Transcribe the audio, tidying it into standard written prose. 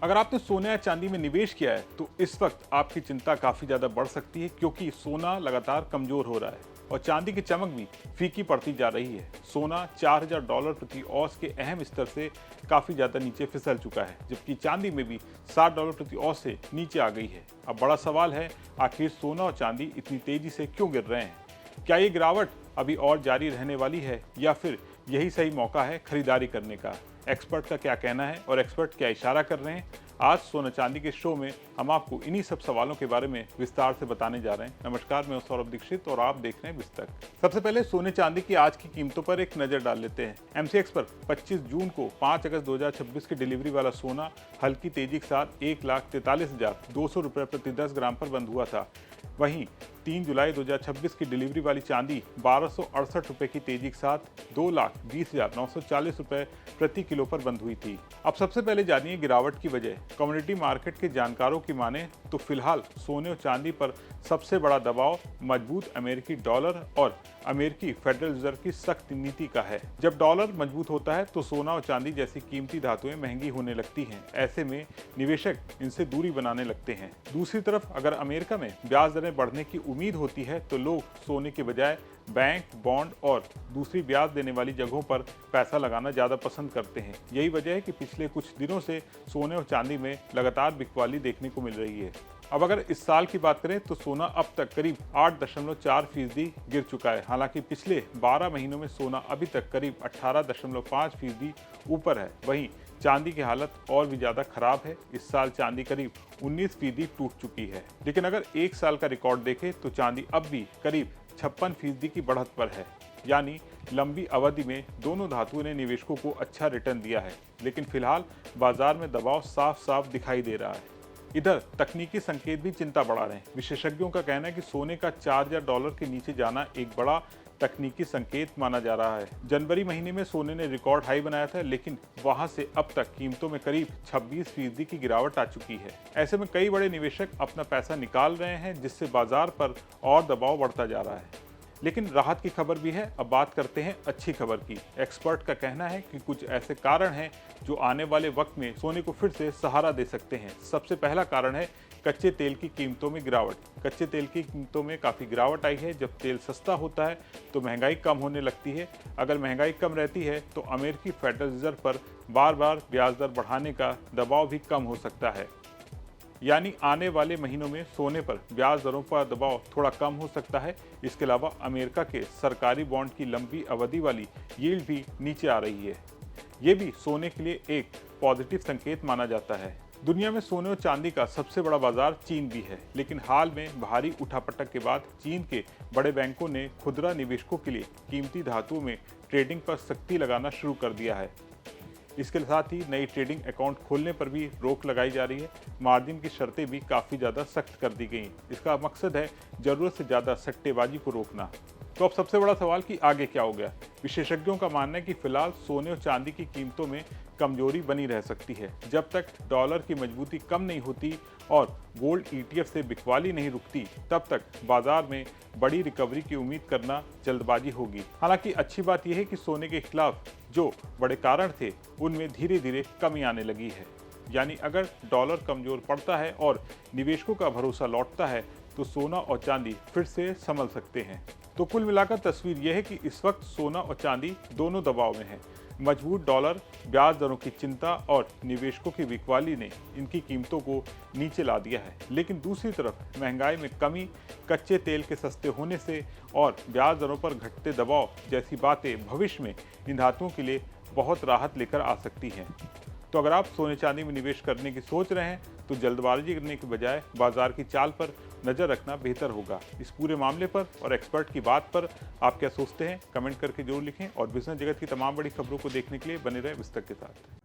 अगर आपने सोने या चांदी में निवेश किया है तो इस वक्त आपकी चिंता काफ़ी ज़्यादा बढ़ सकती है, क्योंकि सोना लगातार कमज़ोर हो रहा है और चांदी की चमक भी फीकी पड़ती जा रही है। सोना $4000 प्रति औंस के अहम स्तर से काफ़ी ज़्यादा नीचे फिसल चुका है, जबकि चांदी में भी $60 प्रति औंस से नीचे आ गई है। अब बड़ा सवाल है, आखिर सोना और चांदी इतनी तेज़ी से क्यों गिर रहे हैं? क्या ये गिरावट अभी और जारी रहने वाली है या फिर यही सही मौका है खरीदारी करने का? एक्सपर्ट का क्या कहना है और एक्सपर्ट क्या इशारा कर रहे हैं? आज सोना चांदी के शो में हम आपको इन्हीं सब सवालों के बारे में विस्तार से बताने जा रहे हैं। नमस्कार, मैं सौरभ दीक्षित और आप देख रहे हैं बिस्तक। सबसे पहले सोने चांदी की आज की कीमतों पर एक नजर डाल लेते हैं। एमसीएक्स पर 25 जून को 5 अगस्त 2026 की डिलीवरी वाला सोना हल्की तेजी के साथ 1,43,200 रुपये प्रति 10 ग्राम पर बंद हुआ था। वहीं 3 जुलाई 2026 की डिलीवरी वाली चांदी 1268 रुपये की तेजी के साथ 2,20,940 रुपये प्रति किलो पर बंद हुई थी। अब सबसे पहले जानिए गिरावट की वजह। कम्युनिटी मार्केट के जानकारों की माने तो फिलहाल सोने और चांदी पर सबसे बड़ा दबाव मजबूत अमेरिकी डॉलर और अमेरिकी फेडरल रिजर्व की सख्त नीति का है। जब डॉलर मजबूत होता है तो सोना और चांदी जैसी कीमती धातुएं महंगी होने लगती हैं। ऐसे में निवेशक इनसे दूरी बनाने लगते हैं। दूसरी तरफ अगर अमेरिका में ब्याज दरें बढ़ने की उम्मीद होती है तो लोग सोने के बजाय बैंक, बॉन्ड और दूसरी ब्याज देने वाली जगहों पर पैसा लगाना ज़्यादा पसंद करते हैं। यही वजह है कि पिछले कुछ दिनों से सोने और चांदी में लगातार बिकवाली देखने को मिल रही है। अब अगर इस साल की बात करें तो सोना अब तक करीब 8.4% गिर चुका है। हालांकि पिछले 12 महीनों में सोना अभी तक करीब 18.5% ऊपर है। वहीं चांदी की हालत और भी ज़्यादा खराब है। इस साल चांदी करीब 19% टूट चुकी है। लेकिन अगर एक साल का रिकॉर्ड देखें तो चांदी अब भी करीब 56% की बढ़त पर है। यानी लंबी अवधि में दोनों धातुओं ने निवेशकों को अच्छा रिटर्न दिया है। लेकिन फिलहाल बाजार में दबाव साफ साफ दिखाई दे रहा है। इधर तकनीकी संकेत भी चिंता बढ़ा रहे हैं। विशेषज्ञों का कहना है कि सोने का $4000 के नीचे जाना एक बड़ा तकनीकी संकेत माना जा रहा है। जनवरी महीने में सोने ने रिकॉर्ड हाई बनाया था, लेकिन वहां से अब तक कीमतों में करीब 26% की गिरावट आ चुकी है। ऐसे में कई बड़े निवेशक अपना पैसा निकाल रहे हैं, जिससे बाजार पर और दबाव बढ़ता जा रहा है। लेकिन राहत की खबर भी है। अब बात करते हैं अच्छी खबर की। एक्सपर्ट का कहना है कि कुछ ऐसे कारण हैं जो आने वाले वक्त में सोने को फिर से सहारा दे सकते हैं। सबसे पहला कारण है कच्चे तेल की कीमतों में गिरावट। कच्चे तेल की कीमतों में काफ़ी गिरावट आई है। जब तेल सस्ता होता है तो महंगाई कम होने लगती है। अगर महंगाई कम रहती है तो अमेरिकी फेडरल रिजर्व पर बार बार ब्याज दर बढ़ाने का दबाव भी कम हो सकता है। यानी आने वाले महीनों में सोने पर ब्याज दरों पर दबाव थोड़ा कम हो सकता है। इसके अलावा अमेरिका के सरकारी बॉन्ड की लंबी अवधि वाली यील्ड भी नीचे आ रही है। ये भी सोने के लिए एक पॉजिटिव संकेत माना जाता है। दुनिया में सोने और चांदी का सबसे बड़ा बाजार चीन भी है, लेकिन हाल में भारी उठापटक के बाद चीन के बड़े बैंकों ने खुदरा निवेशकों के लिए कीमती धातुओं में ट्रेडिंग पर सख्ती लगाना शुरू कर दिया है। इसके साथ ही नई ट्रेडिंग अकाउंट खोलने पर भी रोक लगाई जा रही है। मार्जिन की शर्तें भी काफ़ी ज़्यादा सख्त कर दी गई। इसका मकसद है ज़रूरत से ज़्यादा सट्टेबाजी को रोकना। तो अब सबसे बड़ा सवाल कि आगे क्या हो गया। विशेषज्ञों का मानना है कि फिलहाल सोने और चांदी की कीमतों में कमजोरी बनी रह सकती है। जब तक डॉलर की मजबूती कम नहीं होती और गोल्ड ETF से बिकवाली नहीं रुकती, तब तक बाजार में बड़ी रिकवरी की उम्मीद करना जल्दबाजी होगी। हालांकि अच्छी बात यह है कि सोने के खिलाफ जो बड़े कारण थे उनमें धीरे धीरे कमी आने लगी है। यानी अगर डॉलर कमजोर पड़ता है और निवेशकों का भरोसा लौटता है तो सोना और चांदी फिर से संभल सकते हैं। तो कुल मिलाकर तस्वीर यह है कि इस वक्त सोना और चांदी दोनों दबाव में है। मजबूत डॉलर, ब्याज दरों की चिंता और निवेशकों की बिकवाली ने इनकी कीमतों को नीचे ला दिया है। लेकिन दूसरी तरफ महंगाई में कमी, कच्चे तेल के सस्ते होने से और ब्याज दरों पर घटते दबाव जैसी बातें भविष्य में इन धातुओं के लिए बहुत राहत लेकर आ सकती हैं। तो अगर आप सोने चांदी में निवेश करने की सोच रहे हैं तो जल्दबाजी करने के बजाय बाजार की चाल पर नज़र रखना बेहतर होगा। इस पूरे मामले पर और एक्सपर्ट की बात पर आप क्या सोचते हैं, कमेंट करके जरूर लिखें और बिजनेस जगत की तमाम बड़ी खबरों को देखने के लिए बने रहें बिस्तक के साथ।